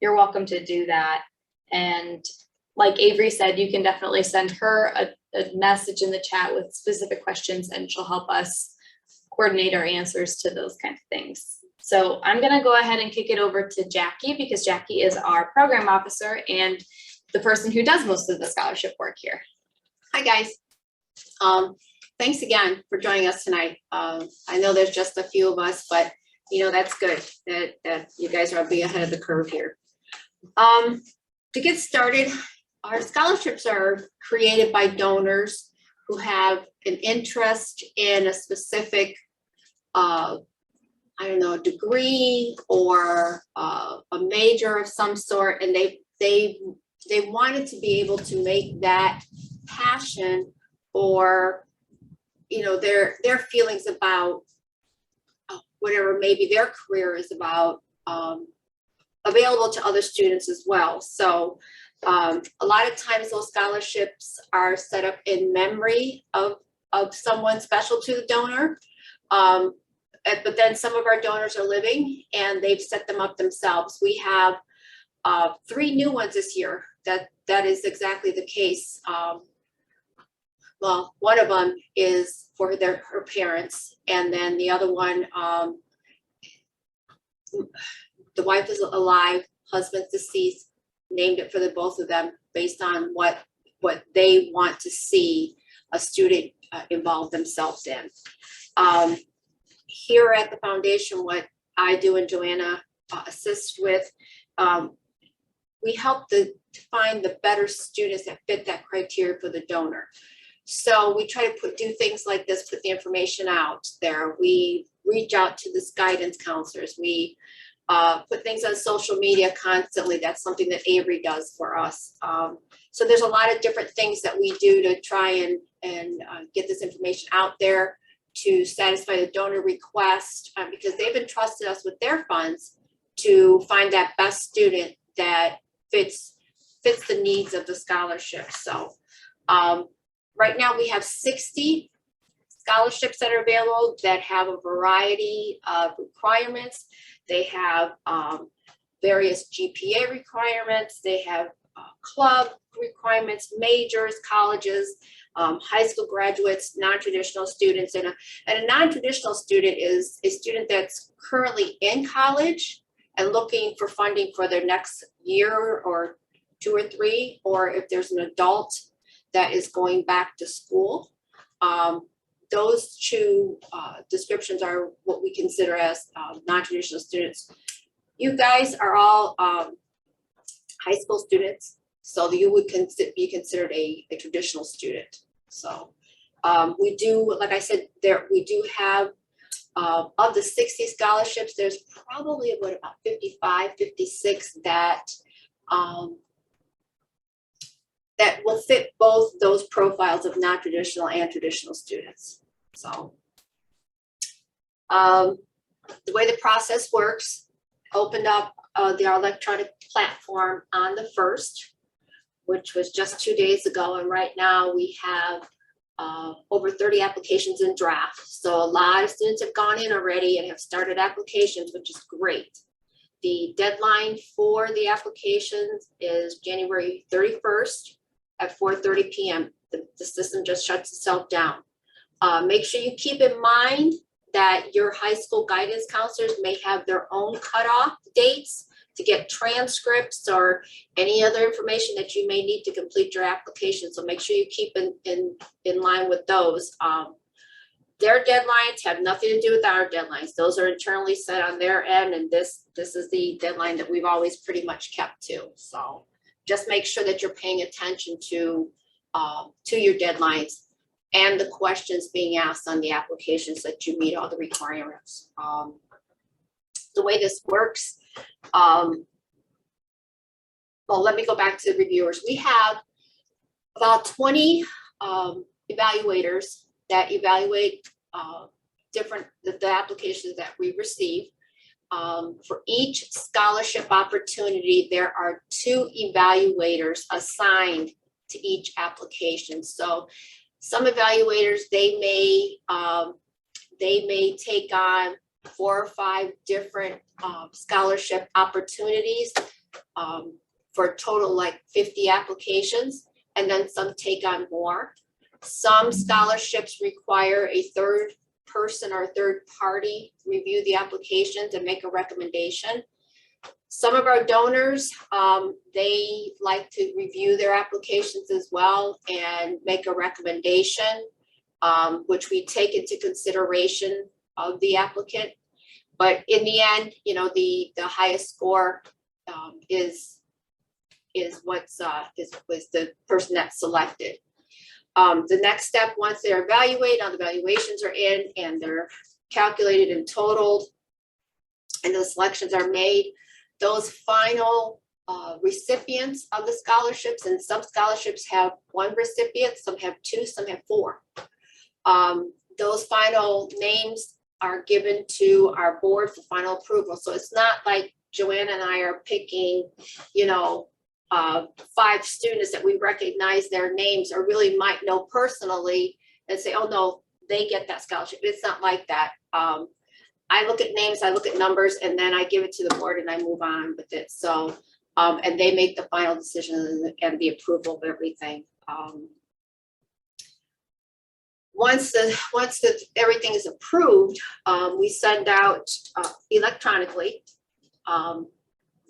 you're welcome to do that. And like Avery said, you can definitely send her a message in the chat with specific questions, and she'll help us coordinate our answers to those kind of things. So I'm going to go ahead and kick it over to Jackie, because Jackie is our program officer and the person who does most of the scholarship work here. Hi, guys. Thanks again for joining us tonight. I know there's just a few of us, but you know, that's good that you guys are being ahead of the curve here. To get started, our scholarships are created by donors who have an interest in a specific, I don't know, degree or a major of some sort, and they wanted to be able to make that passion or, you know, their feelings about whatever maybe their career is about, available to other students as well. So a lot of times those scholarships are set up in memory of someone special to the donor. But then some of our donors are living and they've set them up themselves. We have 3 new ones this year that is exactly the case. Well, one of them is for her parents, and then the other one, the wife is alive, husband's deceased, named it for the both of them based on what they want to see a student involve themselves in. Here at the foundation, what I do and Joanna assist with, we help to find the better students that fit that criteria for the donor. So we try to do things like this, put the information out there. We reach out to the guidance counselors. We put things on social media constantly. That's something that Avery does for us. So there's a lot of different things that we do to try and get this information out there to satisfy the donor request, because they've entrusted us with their funds to find that best student that fits the needs of the scholarship. So right now we have 60 scholarships that are available that have a variety of requirements. They have various GPA requirements. They have club requirements, majors, colleges, high school graduates, non-traditional students. And a non-traditional student is a student that's currently in college and looking for funding for their next year or 2 or 3, or if there's an adult that is going back to school. Those 2 descriptions are what we consider as non-traditional students. You guys are all high school students, so you would be considered a traditional student. So we do, like I said, we do have, of the 60 scholarships, there's probably about 55, 56 that that will fit both those profiles of non-traditional and traditional students. So the way the process works, opened up the electronic platform on the 1st, which was just 2 days ago. And right now we have over 30 applications in draft. So a lot of students have gone in already and have started applications, which is great. The deadline for the applications is January 31st at 4:30 p.m. The system just shuts itself down. Make sure you keep in mind that your high school guidance counselors may have their own cutoff dates to get transcripts or any other information that you may need to complete your application. So make sure you keep in line with those. Their deadlines have nothing to do with our deadlines. Those are internally set on their end, and this is the deadline that we've always pretty much kept to. So just make sure that you're paying attention to your deadlines and the questions being asked on the applications, that you meet all the requirements. The way this works, well, let me go back to the reviewers. We have about 20 evaluators that evaluate the applications that we receive. For each scholarship opportunity, there are 2 evaluators assigned to each application. So some evaluators, they may take on 4 or 5 different scholarship opportunities for a total like 50 applications, and then some take on more. Some scholarships require a third person or third party review the applications and make a recommendation. Some of our donors, they like to review their applications as well and make a recommendation, which we take into consideration of the applicant. But in the end, you know, the highest score is was the person that's selected. The next step, once they're evaluated, all the evaluations are in and they're calculated and totaled, and the selections are made, those final recipients of the scholarships, and some scholarships have 1 recipient, some have 2, some have 4. Those final names are given to our board for final approval. So it's not like Joanna and I are picking, you know, 5 students that we recognize their names or really might know personally and say, oh no, they get that scholarship. It's not like that. I look at names, I look at numbers, and then I give it to the board and I move on with it. So, and they make the final decision and the approval of everything. Once everything is approved, we send out electronically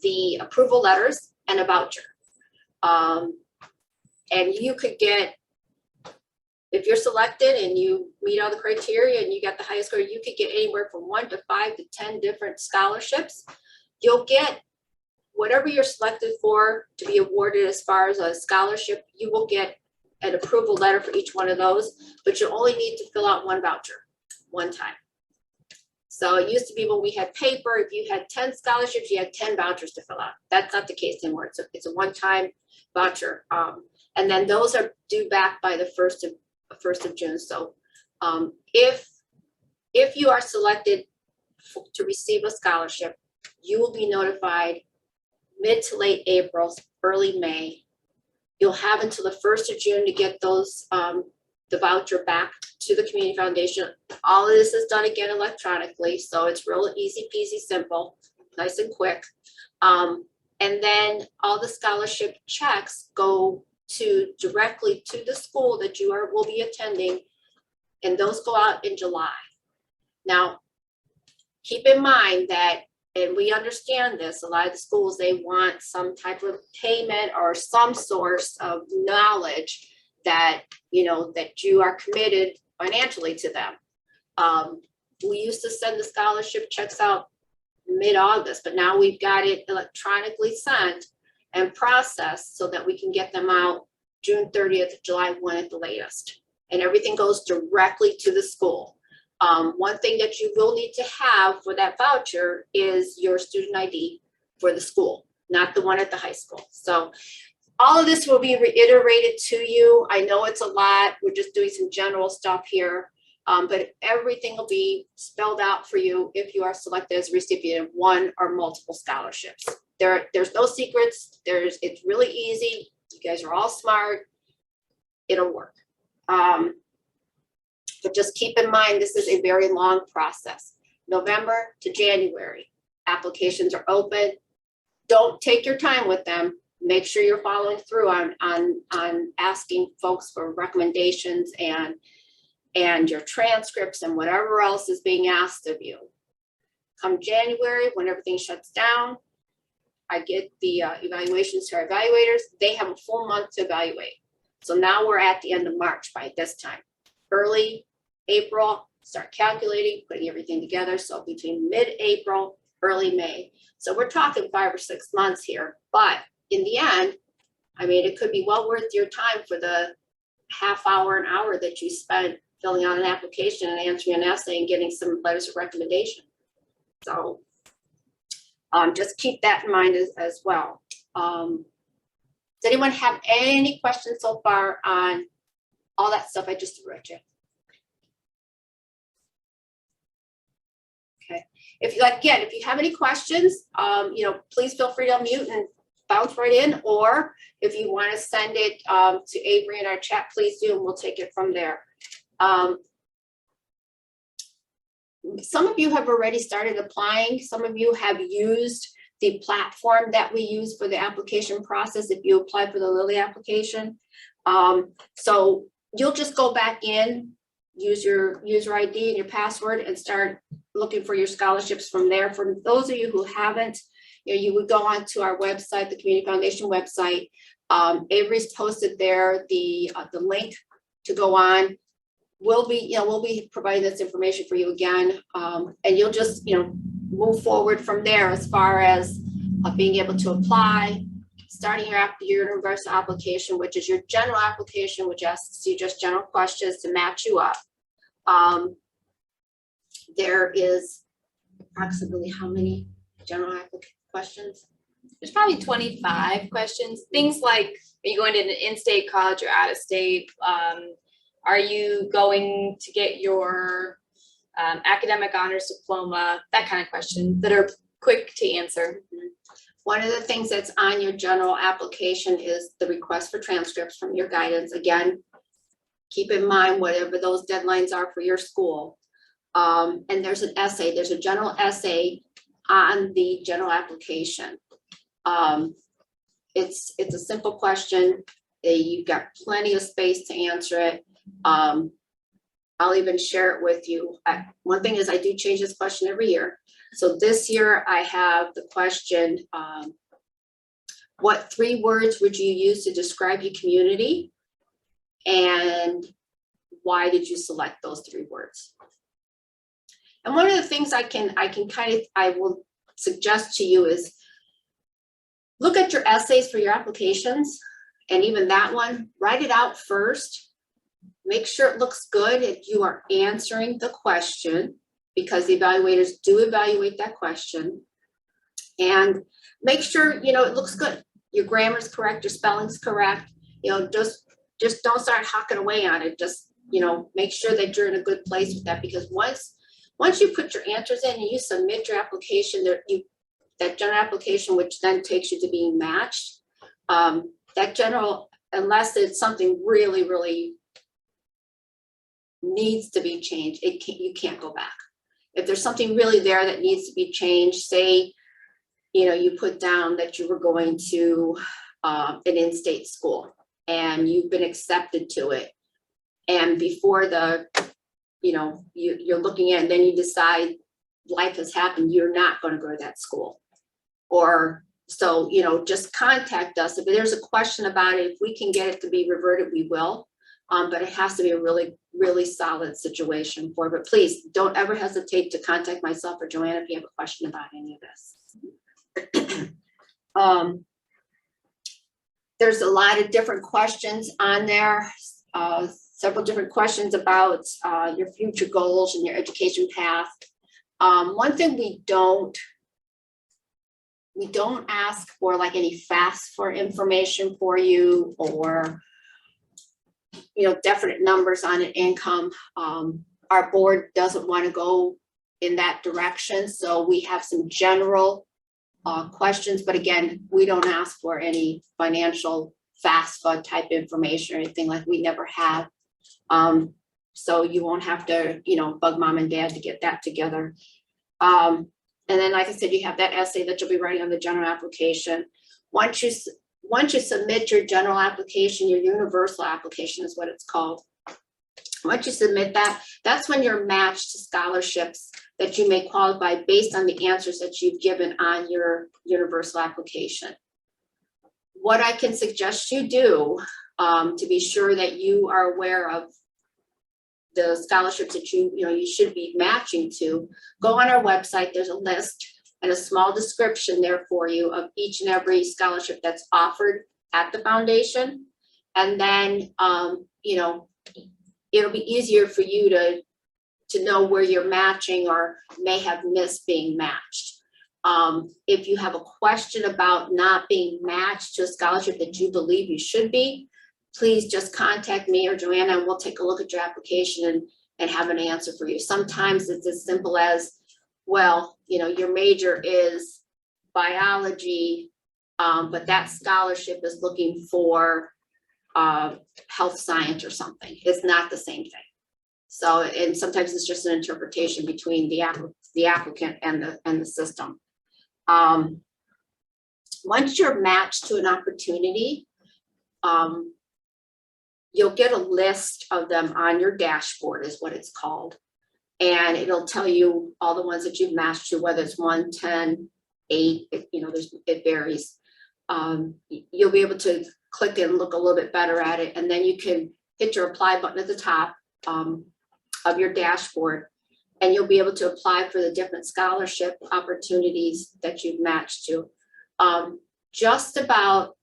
the approval letters and a voucher. And you could get, if you're selected and you meet all the criteria and you got the highest score, you could get anywhere from 1 to 5 to 10 different scholarships. You'll get whatever you're selected for to be awarded as far as a scholarship. You will get an approval letter for each one of those, but you only need to fill out 1 voucher, 1 time. So it used to be when we had paper, if you had 10 scholarships, you had 10 vouchers to fill out. That's not the case anymore. It's a 1-time voucher. And then those are due back by the 1st of June. So if you are selected to receive a scholarship, you will be notified mid to late April, early May. You'll have until the 1st of June to get those the voucher back to the community foundation. All of this is done again electronically, so it's real easy peasy, simple, nice and quick. And then all the scholarship checks go directly to the school that you will be attending, and those go out in July. Now, keep in mind that, and we understand this, a lot of the schools, they want some type of payment or some source of knowledge that, you know, that you are committed financially to them. We used to send the scholarship checks out mid-August, but now we've got it electronically sent and processed so that we can get them out June 30th, July 1 at the latest. And everything goes directly to the school. One thing that you will need to have for that voucher is your student ID for the school, not the one at the high school. So all of this will be reiterated to you. I know it's a lot. We're just doing some general stuff here, but everything will be spelled out for you if you are selected as a recipient of 1 or multiple scholarships. There's no secrets. It's really easy. You guys are all smart. It'll work. But just keep in mind, this is a very long process. November to January, applications are open. Don't take your time with them. Make sure you're following through on asking folks for recommendations and your transcripts and whatever else is being asked of you. Come January, when everything shuts down, I get the evaluations to our evaluators. They have a full month to evaluate. So now we're at the end of March by this time. Early April, start calculating, putting everything together. So between mid-April, early May. So we're talking 5 or 6 months here. But in the end, I mean, it could be well worth your time for the half hour, an hour that you spent filling out an application and answering an essay and getting some letters of recommendation. So just keep that in mind as well. Does anyone have any questions so far on all that stuff I just threw at you? Okay. If you again, if you have any questions, you know, please feel free to unmute and bounce right in, or if you want to send it to Avery in our chat, please do, and we'll take it from there. some of you have already started applying. Some of you have used the platform that we use for the application process if you apply for the Lilly application. So you'll just go back in, use your user ID and your password and start looking for your scholarships from there. For those of you who haven't, you would go onto our website, the Community Foundation website. Avery's posted there the link to go on. We'll be providing this information for you again, and you'll just move forward from there as far as being able to apply, starting your universal application, which is your general application, which asks you just general questions to match you up. There is approximately how many general questions? There's probably 25 questions. Things like, are you going to an in-state college or out of state? Are you going to get your academic honors diploma? That kind of question that are quick to answer. One of the things that's on your general application is the request for transcripts from your guidance. Again, keep in mind whatever those deadlines are for your school. And there's an essay, there's a general essay on the general application. It's a simple question. You've got plenty of space to answer it. I'll even share it with you. One thing is I do change this question every year. So this year I have the question, what 3 words would you use to describe your community? And why did you select those 3 words? And one of the things I will suggest to you is look at your essays for your applications, and even that one, write it out first. Make sure it looks good if you are answering the question, because the evaluators do evaluate that question. And make sure it looks good. Your grammar's correct, your spelling's correct. Just don't start hacking away on it. Just make sure that you're in a good place with that, because once you put your answers in and you submit your application, that general application, which then takes you to being matched, that general, unless it's something really, really needs to be changed, you can't go back. If there's something really there that needs to be changed, say, you put down that you were going to an in-state school and you've been accepted to it, and before you're looking at, and then you decide life has happened, you're not going to go to that school. Or so, just contact us. If there's a question about it, if we can get it to be reverted, we will. But it has to be a really, really solid situation for it. But please don't ever hesitate to contact myself or Joanna if you have a question about any of this. There's a lot of different questions on there. Several different questions about your future goals and your education path. One thing we don't ask for like any FAFSA information for you, or definite numbers on an income. Our board doesn't want to go in that direction, so we have some general questions, but again, we don't ask for any financial FAFSA type information or anything, like we never have. So you won't have to bug mom and dad to get that together. And then, like I said, you have that essay that you'll be writing on the general application. Once you submit your general application, your universal application is what it's called. Once you submit that, that's when you're matched to scholarships that you may qualify based on the answers that you've given on your universal application. What I can suggest you do to be sure that you are aware of the scholarships that you should be matching to, go on our website. There's a list and a small description there for you of each and every scholarship that's offered at the foundation. And then, it'll be easier for you to know where you're matching or may have missed being matched. If you have a question about not being matched to a scholarship that you believe you should be, please just contact me or Joanna, and we'll take a look at your application and have an answer for you. Sometimes it's as simple as, well, your major is biology, but that scholarship is looking for health science or something. It's not the same thing. So, and sometimes it's just an interpretation between the applicant and the system. Once you're matched to an opportunity, you'll get a list of them on your dashboard, is what it's called. And it'll tell you all the ones that you've matched to, whether it's 1, 10, 8, it varies. You'll be able to click and look a little bit better at it. And then you can hit your apply button at the top of your dashboard, and you'll be able to apply for the different scholarship opportunities that you've matched to. Just about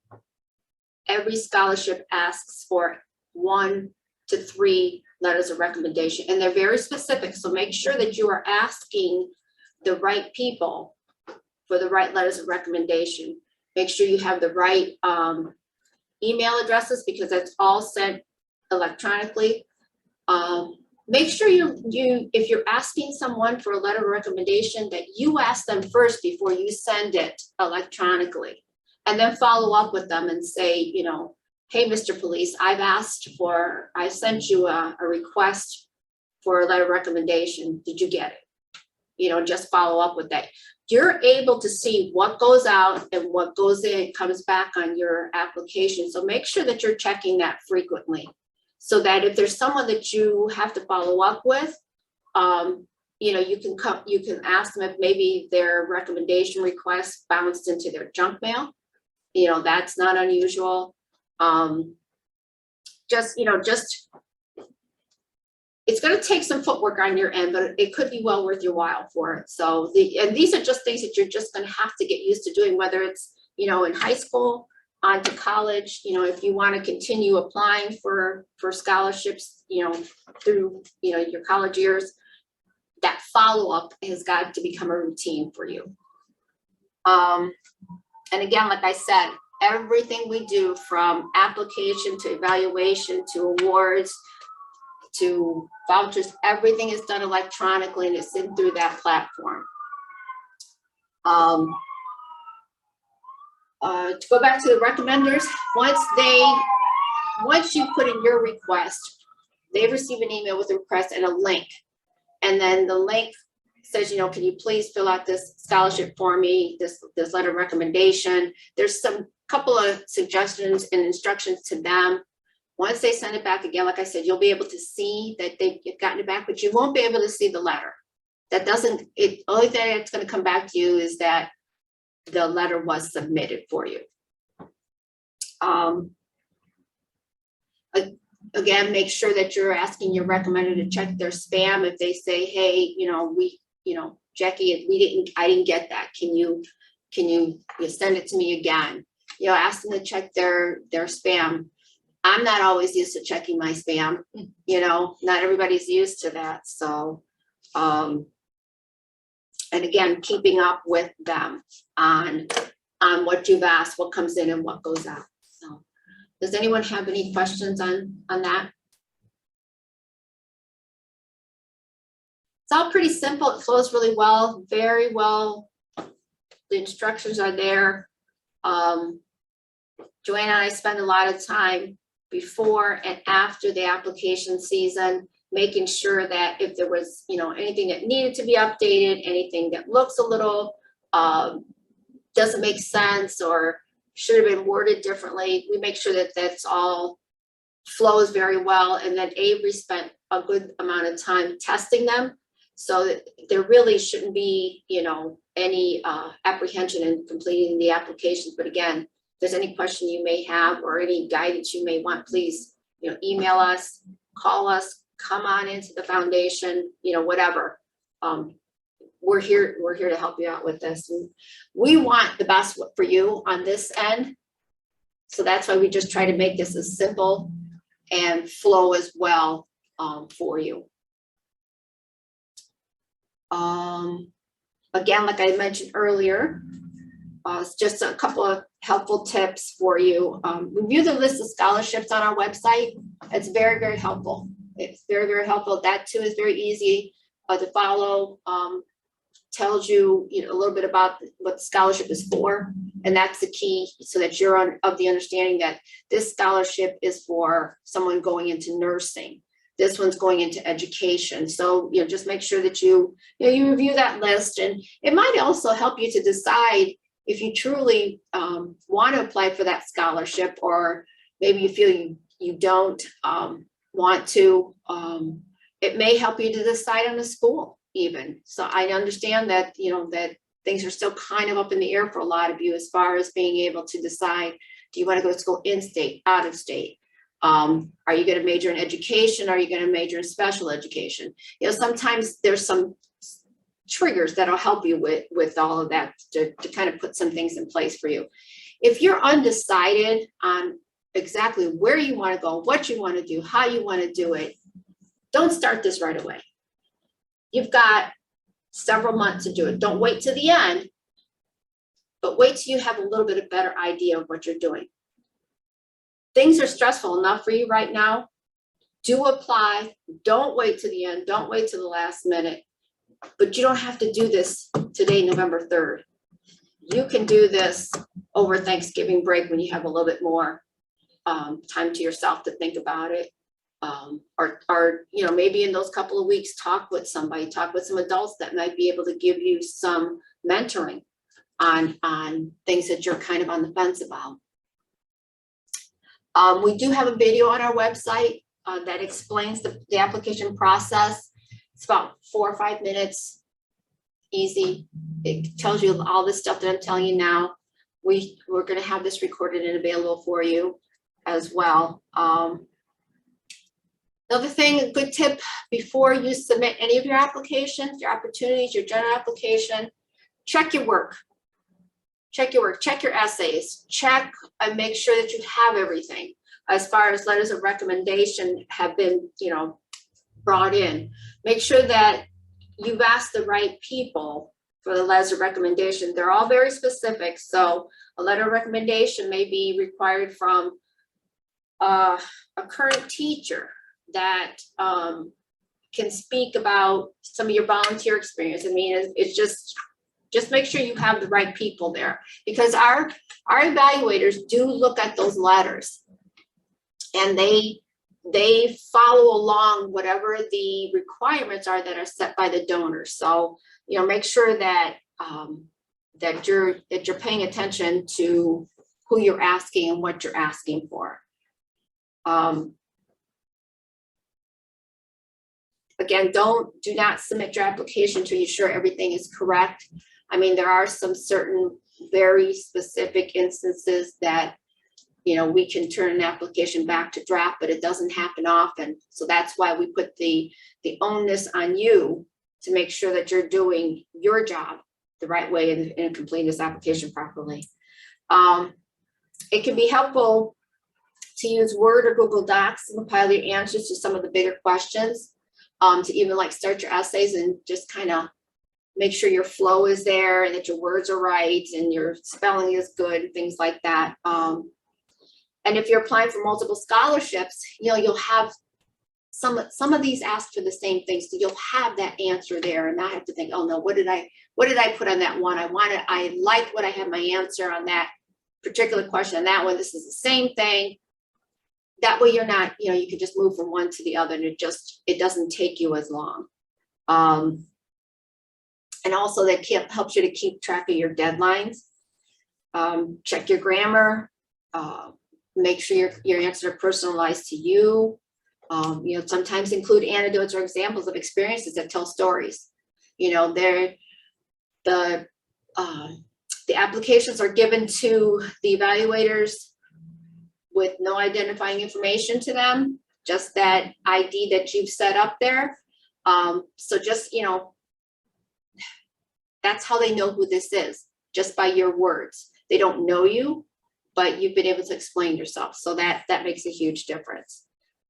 every scholarship asks for 1 to 3 letters of recommendation, and they're very specific. So make sure that you are asking the right people for the right letters of recommendation. Make sure you have the right email addresses, because that's all sent electronically. Make sure if you're asking someone for a letter of recommendation, that you ask them first before you send it electronically, and then follow up with them and say, hey, Mr. Police, I sent you a request for a letter of recommendation. Did you get it? Just follow up with that. You're able to see what goes out and what goes in, comes back on your application. So make sure that you're checking that frequently, so that if there's someone that you have to follow up with, you can ask them if maybe their recommendation request bounced into their junk mail. That's not unusual. It's going to take some footwork on your end, but it could be well worth your while for it. So and these are just things that you're just going to have to get used to doing, whether it's, in high school, on to college, if you want to continue applying for scholarships, through, your college years, that follow-up has got to become a routine for you. And again, like I said, everything we do, from application to evaluation to awards to vouchers, everything is done electronically, and it's in through that platform. To go back to the recommenders, once you put in your request, they receive an email with a request and a link. And then the link says, can you please fill out this scholarship for me, this letter of recommendation. There's some couple of suggestions and instructions to them. Once they send it back, again, like I said, you'll be able to see that they've gotten it back, but you won't be able to see the letter. Only thing that's going to come back to you is that the letter was submitted for you. Again, make sure that you're asking your recommender to check their spam. If they say, hey, Jackie, I didn't get that. Can you send it to me again? Ask them to check their spam. I'm not always used to checking my spam. Not everybody's used to that. So, and again, keeping up with them on what you've asked, what comes in and what goes out. So, does anyone have any questions on that? It's all pretty simple. It flows really well, very well. The instructions are there. Joanna and I spend a lot of time before and after the application season, making sure that if there was, anything that needed to be updated, anything that looks a little doesn't make sense or should have been worded differently, we make sure that that's all flows very well. And then Avery spent a good amount of time testing them, so that there really shouldn't be, any apprehension in completing the applications. But again, if there's any question you may have or any guidance you may want, please, email us, call us, come on into the foundation, whatever. We're here to help you out with this. And we want the best for you on this end. So that's why we just try to make this as simple and flow as well for you. Again, like I mentioned earlier, it's just a couple of helpful tips for you. Review the list of scholarships on our website. It's very, very helpful. It's very, very helpful. That too is very easy to follow. Tells you, a little bit about what the scholarship is for, and that's the key, so that you're of the understanding that this scholarship is for someone going into nursing. this one's going into education. So, just make sure that you review that list, and it might also help you to decide if you truly want to apply for that scholarship, or maybe you feel you don't want to. It may help you to decide on a school even. So I understand that, that things are still kind of up in the air for a lot of you as far as being able to decide, do you want to go to school in-state, out of state? Are you going to major in education? Are you going to major in special education? Sometimes there's some triggers that'll help you with all of that to kind of put some things in place for you. If you're undecided on exactly where you want to go, what you want to do, how you want to do it, don't start this right away. You've got several months to do it. Don't wait to the end, but wait till you have a little bit of better idea of what you're doing. Things are stressful enough for you right now. Do apply. Don't wait to the end. Don't wait to the last minute. But you don't have to do this today, November 3rd. You can do this over Thanksgiving break when you have a little bit more time to yourself to think about it. Or maybe in those couple of weeks, talk with somebody, talk with some adults that might be able to give you some mentoring on things that you're kind of on the fence about. We do have a video on our website that explains the application process. It's about 4 or 5 minutes, easy. It tells you all this stuff that I'm telling you now. We're going to have this recorded and available for you as well. Another thing, a good tip before you submit any of your applications, your opportunities, your general application, check your work. Check your work, check your essays, check and make sure that you have everything. As far as letters of recommendation have been, brought in, make sure that you've asked the right people for the letters of recommendation. They're all very specific. So a letter of recommendation may be required from a current teacher that can speak about some of your volunteer experience. I mean, it's just make sure you have the right people there, because our evaluators do look at those letters and they follow along whatever the requirements are that are set by the donor. So, make sure that that you're paying attention to who you're asking and what you're asking for. Again, do not submit your application until you're sure everything is correct. I mean, there are some certain very specific instances that, we can turn an application back to draft, but it doesn't happen often. So that's why we put the onus on you to make sure that you're doing your job the right way and completing this application properly. It can be helpful to use Word or Google Docs and compile your answers to some of the bigger questions, to even start your essays and just kind of make sure your flow is there and that your words are right and your spelling is good, things like that. And if you're applying for multiple scholarships, you'll have some of these ask for the same things. So you'll have that answer there and not have to think, oh no, what did I put on that one? I like what I had my answer on that particular question. On that one, this is the same thing. That way you're not, you can just move from one to the other and it doesn't take you as long. And also that helps you to keep track of your deadlines. Check your grammar. Make sure your answers are personalized to you. Sometimes include anecdotes or examples of experiences that tell stories. The applications are given to the evaluators with no identifying information to them, just that ID that you've set up there. So just, that's how they know who this is, just by your words. They don't know you, but you've been able to explain yourself. So that makes a huge difference.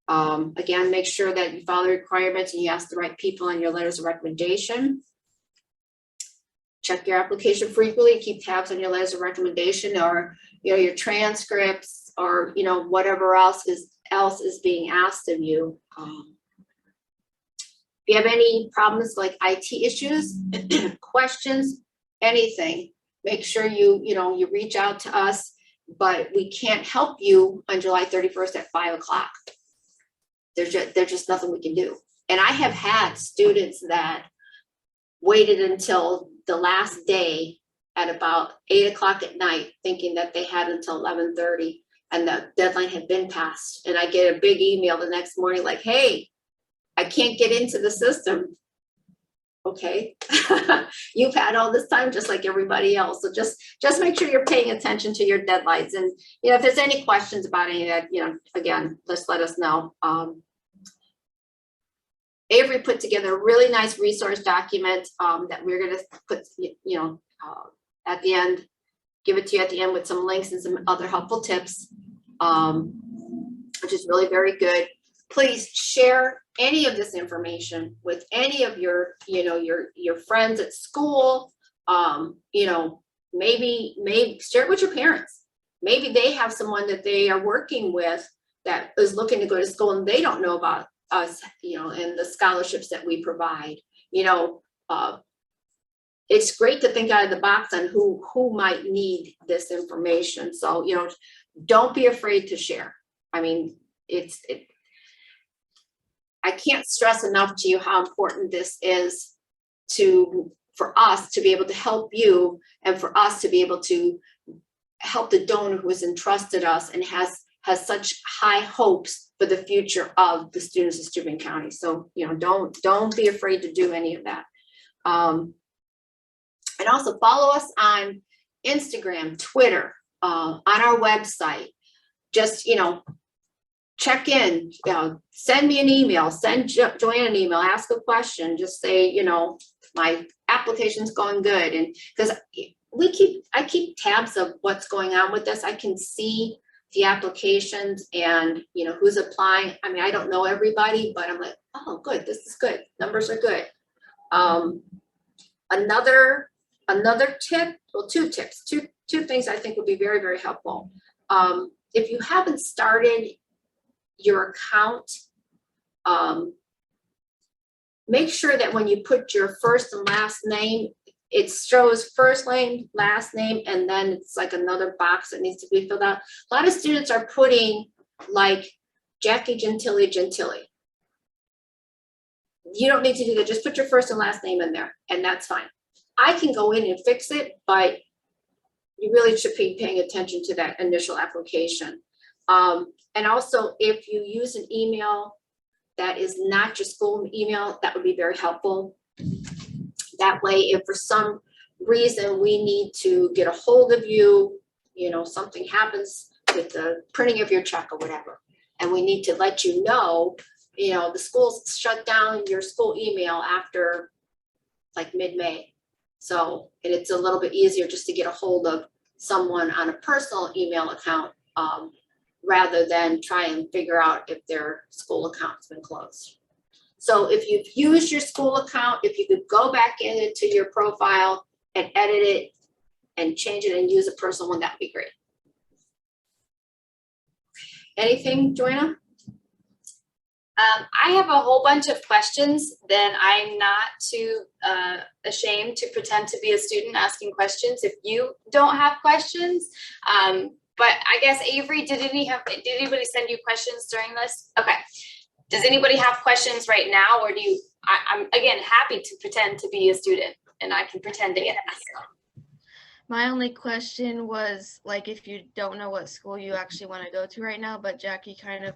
Again, make sure that you follow the requirements and you ask the right people on your letters of recommendation. Check your application frequently, keep tabs on your letters of recommendation or your transcripts or whatever else is being asked of you. If you have any problems like IT issues, questions, anything, make sure you reach out to us, but we can't help you on July 31st at 5 o'clock. there's just nothing we can do. And I have had students that waited until the last day at about 8 o'clock at night, thinking that they had until 11:30 and the deadline had been passed. And I get a big email the next morning like, hey, I can't get into the system. Okay, you've had all this time just like everybody else. So just make sure you're paying attention to your deadlines. And if there's any questions about any of that, again, just let us know. Avery put together a really nice resource document that we're going to put, at the end, give it to you at the end with some links and some other helpful tips, which is really very good. Please share any of this information with any of your friends at school. Maybe share it with your parents. Maybe they have someone that they are working with that is looking to go to school and they don't know about us, and the scholarships that we provide. It's great to think out of the box on who might need this information. So, don't be afraid to share. I mean, I can't stress enough to you how important this is for us to be able to help you and for us to be able to help the donor who has entrusted us and has such high hopes for the future of the students of Steuben County. So, don't be afraid to do any of that. And also follow us on Instagram, Twitter, on our website. Just, check in, send me an email, send Joanne an email, ask a question, just say, my application's going good. And because I keep tabs of what's going on with this. I can see the applications and, who's applying. I mean, I don't know everybody, but I'm like, oh, good, this is good. Numbers are good. Another tip, well, two tips, two things I think would be very, very helpful. If you haven't started your account, make sure that when you put your first and last name, it shows first name, last name, and then it's like another box that needs to be filled out. A lot of students are putting like Jackie Gentili. You don't need to do that. Just put your first and last name in there, and that's fine. I can go in and fix it, but you really should be paying attention to that initial application. And also, if you use an email that is not your school email, that would be very helpful. That way, if for some reason we need to get a hold of you, something happens with the printing of your check or whatever, and we need to let you know, the schools shut down your school email after like mid-May. So, and it's a little bit easier just to get a hold of someone on a personal email account rather than try and figure out if their school account's been closed. So if you've used your school account, if you could go back into your profile and edit it and change it and use a personal one, that'd be great. Anything, Joanna? I have a whole bunch of questions. Then I'm not too ashamed to pretend to be a student asking questions if you don't have questions. But I guess Avery, did anybody send you questions during this? Okay. Does anybody have questions right now, or I'm again happy to pretend to be a student and I can pretend to answer. My only question was like if you don't know what school you actually want to go to right now, but Jackie kind of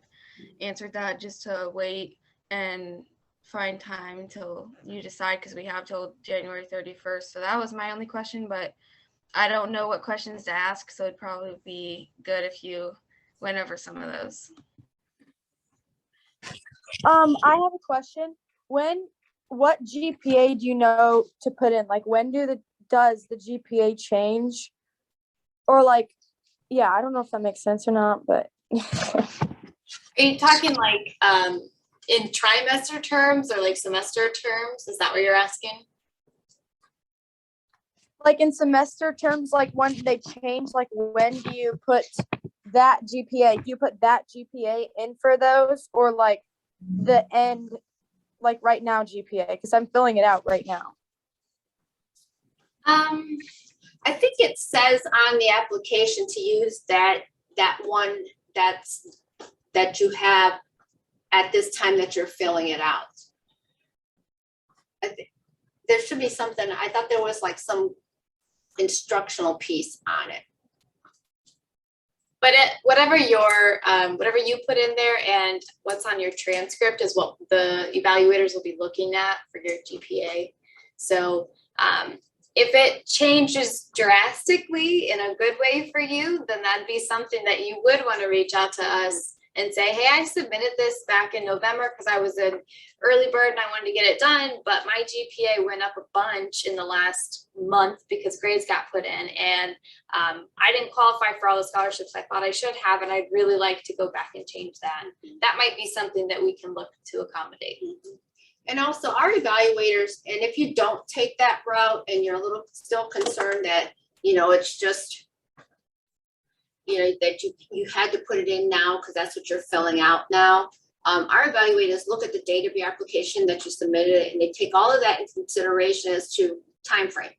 answered that, just to wait and find time until you decide, because we have till January 31st. So that was my only question, but I don't know what questions to ask, so it'd probably be good if you went over some of those. I have a question. What GPA do you know to put in? Like, when does the GPA change? Or like, yeah, I don't know if that makes sense or not, but. Are you talking like in trimester terms or like semester terms? Is that what you're asking? Like in semester terms, like when do they change? Like when do you put that GPA? Do you put that GPA in for those, or like the end, like right now GPA? Because I'm filling it out right now. I think it says on the application to use that one that you have at this time that you're filling it out. I think there should be something, I thought there was like some instructional piece on it. But whatever you put in there and what's on your transcript is what the evaluators will be looking at for your GPA. So if it changes drastically in a good way for you, then that'd be something that you would want to reach out to us and say, hey, I submitted this back in November because I was an early bird and I wanted to get it done, but my GPA went up a bunch in the last month because grades got put in, and I didn't qualify for all the scholarships I thought I should have, and I'd really like to go back and change that. That might be something that we can look to accommodate. And also our evaluators, and if you don't take that route and you're a little still concerned that, you know, it's just, you know, that you had to put it in now because that's what you're filling out now. Our evaluators look at the date of your application that you submitted, and they take all of that into consideration as to time frame.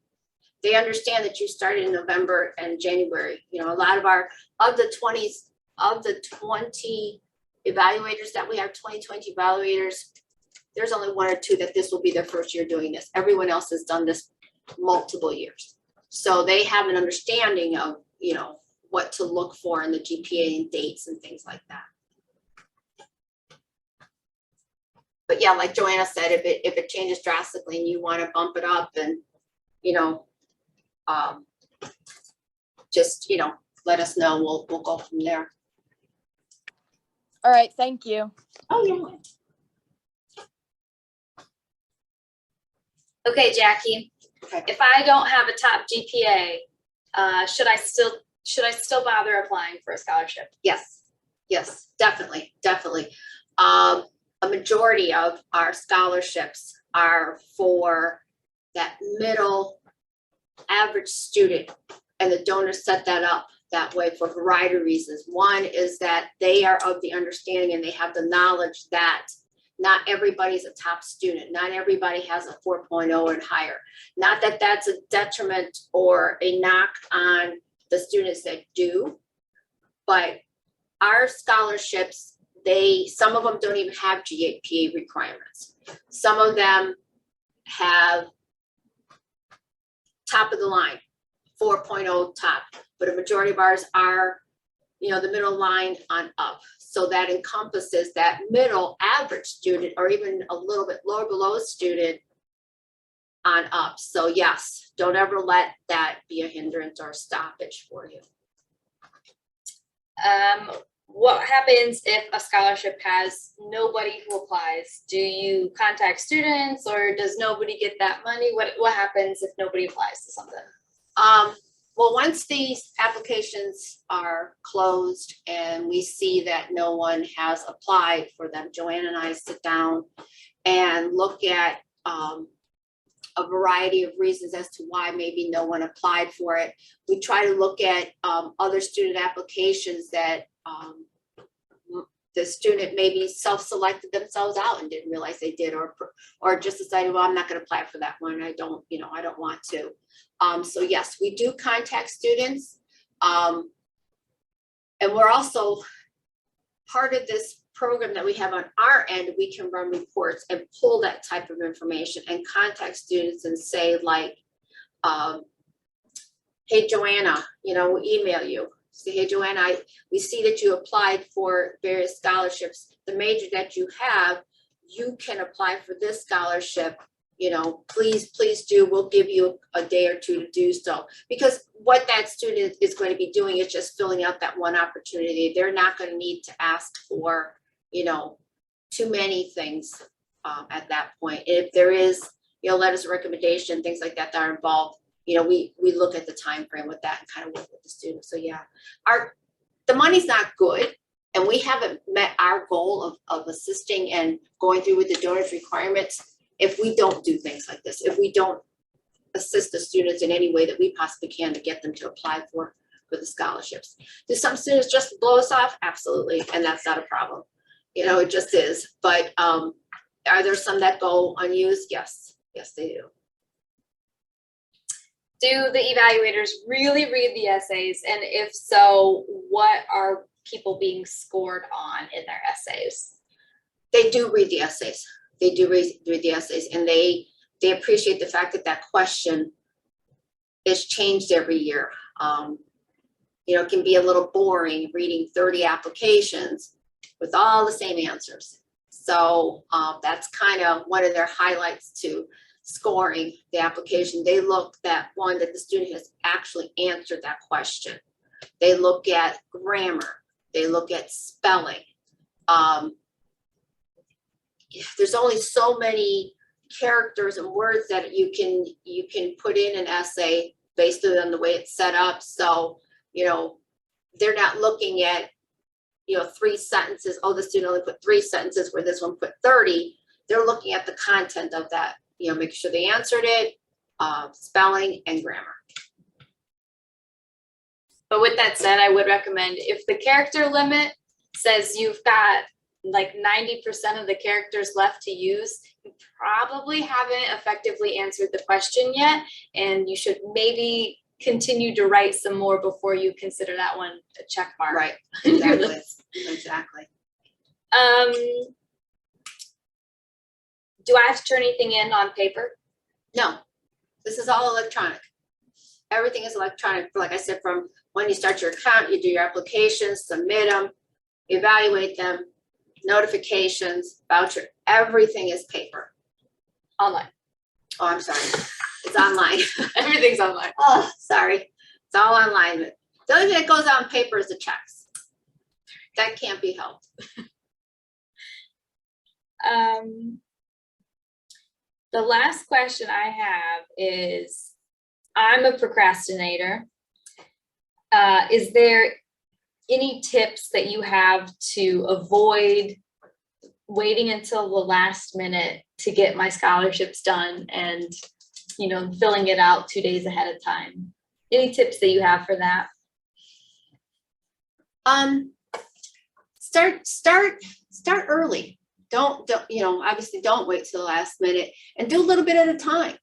They understand that you started in November and January. You know, a lot of the 20 evaluators that we have, 2020 evaluators, there's only 1 or 2 that this will be their first year doing this. Everyone else has done this multiple years. So they have an understanding of, you know, what to look for in the GPA and dates and things like that. But yeah, like Joanna said, if it changes drastically and you want to bump it up, then, you know, just, you know, let us know. We'll go from there. All right, thank you. Oh, yeah. Okay, Jackie, Okay. if I don't have a top GPA, should I still bother applying for a scholarship? Yes, definitely. A majority of our scholarships are for that middle average student, and the donors set that up that way for a variety of reasons. One is that they are of the understanding and they have the knowledge that not everybody's a top student. Not everybody has a 4.0 and higher. Not that that's a detriment or a knock on the students that do, but our scholarships, some of them don't even have GPA requirements. Some of them have top of the line, 4.0 top, but a majority of ours are, you know, the middle line on up. So that encompasses that middle average student or even a little bit lower below student on up. So yes, don't ever let that be a hindrance or a stoppage for you. What happens if a scholarship has nobody who applies? Do you contact students, or does nobody get that money? What happens if nobody applies to something? Well, once these applications are closed and we see that no one has applied for them, Joanne and I sit down and look at a variety of reasons as to why maybe no one applied for it. We try to look at other student applications that the student maybe self-selected themselves out and didn't realize they did, or just decided, well, I'm not going to apply for that one. I don't want to. So yes, we do contact students. And we're also part of this program that we have on our end. We can run reports and pull that type of information and contact students and say, like, hey, Joanna, you know, we'll email you. Say, hey, Joanna, we see that you applied for various scholarships. The major that you have, you can apply for this scholarship. You know, please do. We'll give you a day or two to do so. Because what that student is going to be doing is just filling out that one opportunity. They're not going to need to ask for, you know, too many things at that point. If there is, you know, letters of recommendation, things like that are involved, you know, we look at the time frame with that and kind of work with the student. So yeah, the money's not good, and we haven't met our goal of assisting and going through with the donors requirements if we don't do things like this, if we don't assist the students in any way that we possibly can to get them to apply for the scholarships. Do some students just blow us off? Absolutely, and that's not a problem. You know, it just is. But are there some that go unused? Yes, they do. Do the evaluators really read the essays? And if so, what are people being scored on in their essays? They do read the essays. They do read the essays, and they appreciate the fact that that question is changed every year. You know, it can be a little boring reading 30 applications with all the same answers. So that's kind of one of their highlights to scoring the application. They look at one that the student has actually answered that question. They look at grammar. They look at spelling. There's only so many characters and words that you can put in an essay based on the way it's set up. So, you know, they're not looking at, you know, 3 sentences. Oh, the student only put 3 sentences where this one put 30. They're looking at the content of that, you know, making sure they answered it, spelling and grammar. But with that said, I would recommend if the character limit says you've got like 90% of the characters left to use, you probably haven't effectively answered the question yet, and you should maybe continue to write some more before you consider that one a check mark. Right, exactly, exactly. Do I have to turn anything in on paper? No, this is all electronic. Everything is electronic. Like I said, from when you start your account, you do your applications, submit them, evaluate them, notifications, voucher, everything is paper. Online. Oh, I'm sorry. It's online. Everything's online. Oh, sorry. It's all online. The only thing that goes on paper is the checks. That can't be helped. The last question I have is, I'm a procrastinator. Is there any tips that you have to avoid waiting until the last minute to get my scholarships done and, you know, filling it out 2 days ahead of time? Any tips that you have for that? Start early. Don't, you know, obviously don't wait till the last minute, and do a little bit at a time.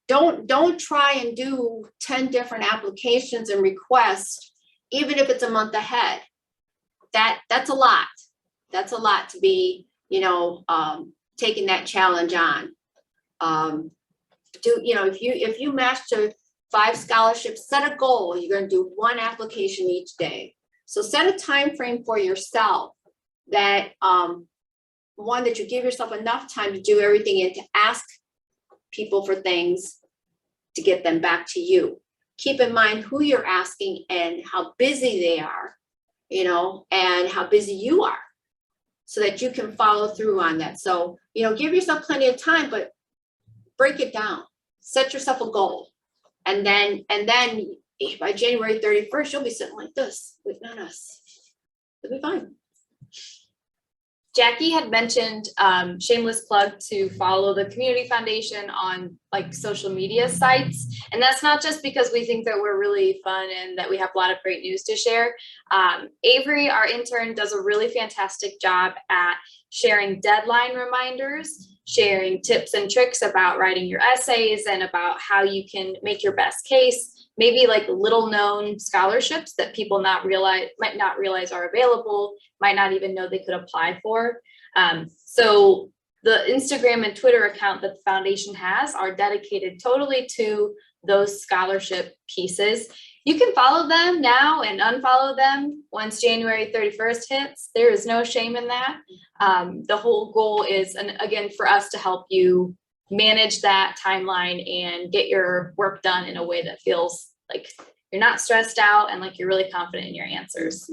Don't try and do 10 different applications and requests, even if it's a month ahead. That's a lot. That's a lot to be, you know, taking that challenge on. You know, if you master 5 scholarships, set a goal. You're going to do 1 application each day. So set a time frame for yourself that one, that you give yourself enough time to do everything and to ask people for things to get them back to you. Keep in mind who you're asking and how busy they are, you know, and how busy you are, so that you can follow through on that. So, you know, give yourself plenty of time, but break it down. Set yourself a goal. And then by January 31st, you'll be sitting like this, waiting on us. It'll be fine. Jackie had mentioned, shameless plug, to follow the Community Foundation on like social media sites. And that's not just because we think that we're really fun and that we have a lot of great news to share. Avery, our intern, does a really fantastic job at sharing deadline reminders, sharing tips and tricks about writing your essays and about how you can make your best case, maybe like little known scholarships that people might not realize are available, might not even know they could apply for. So the Instagram and Twitter account that the foundation has are dedicated totally to those scholarship pieces. You can follow them now and unfollow them once January 31st hits. There is no shame in that. The whole goal is, and again, for us to help you manage that timeline and get your work done in a way that feels like you're not stressed out and like you're really confident in your answers.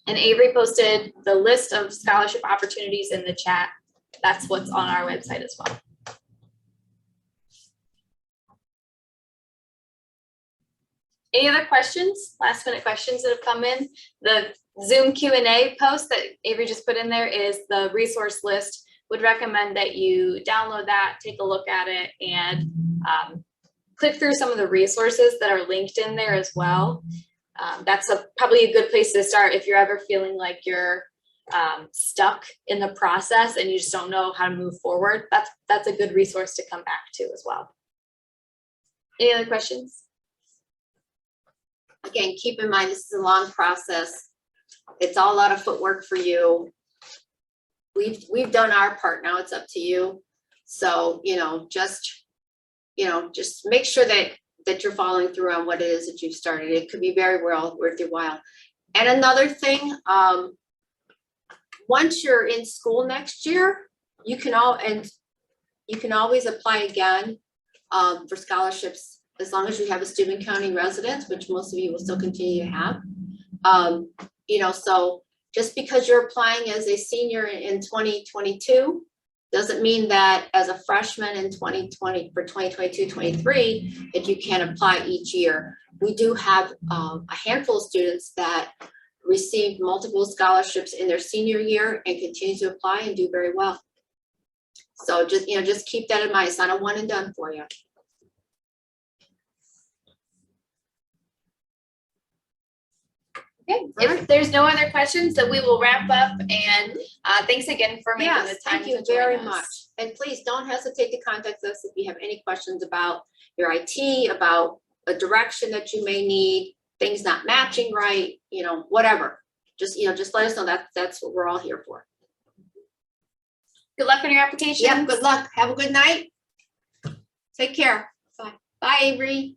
And Avery posted the list of scholarship opportunities in the chat. That's what's on our website as well. Any other questions? Last minute questions that have come in? The Zoom Q&A post that Avery just put in there is the resource list. Would recommend that you download that, take a look at it, and click through some of the resources that are linked in there as well. That's probably a good place to start if you're ever feeling like you're stuck in the process and you just don't know how to move forward. That's a good resource to come back to as well. Any other questions? Again, keep in mind, this is a long process. it's all a lot of footwork for you. We've done our part. Now it's up to you. So, just make sure that you're following through on what it is that you've started. It could be very well worth your while. And another thing, once you're in school next year, you can always apply again for scholarships as long as you have a Steuben County residence, which most of you will still continue to have. So just because you're applying as a senior in 2022 doesn't mean that as a freshman in 2020 for 2022-23 that you can apply each year. We do have a handful of students that receive multiple scholarships in their senior year and continue to apply and do very well. So just keep that in mind. It's not a one and done for you. Okay, if there's no other questions, then we will wrap up, and thanks again for making the Yes, time thank you to join very us. much. And please don't hesitate to contact us if you have any questions about your IT, about a direction that you may need, things not matching right, whatever. Just let us know. That's what we're all here for. Good luck on your application. Yeah, good luck. Have a good night. Take care. Bye. Bye, Avery.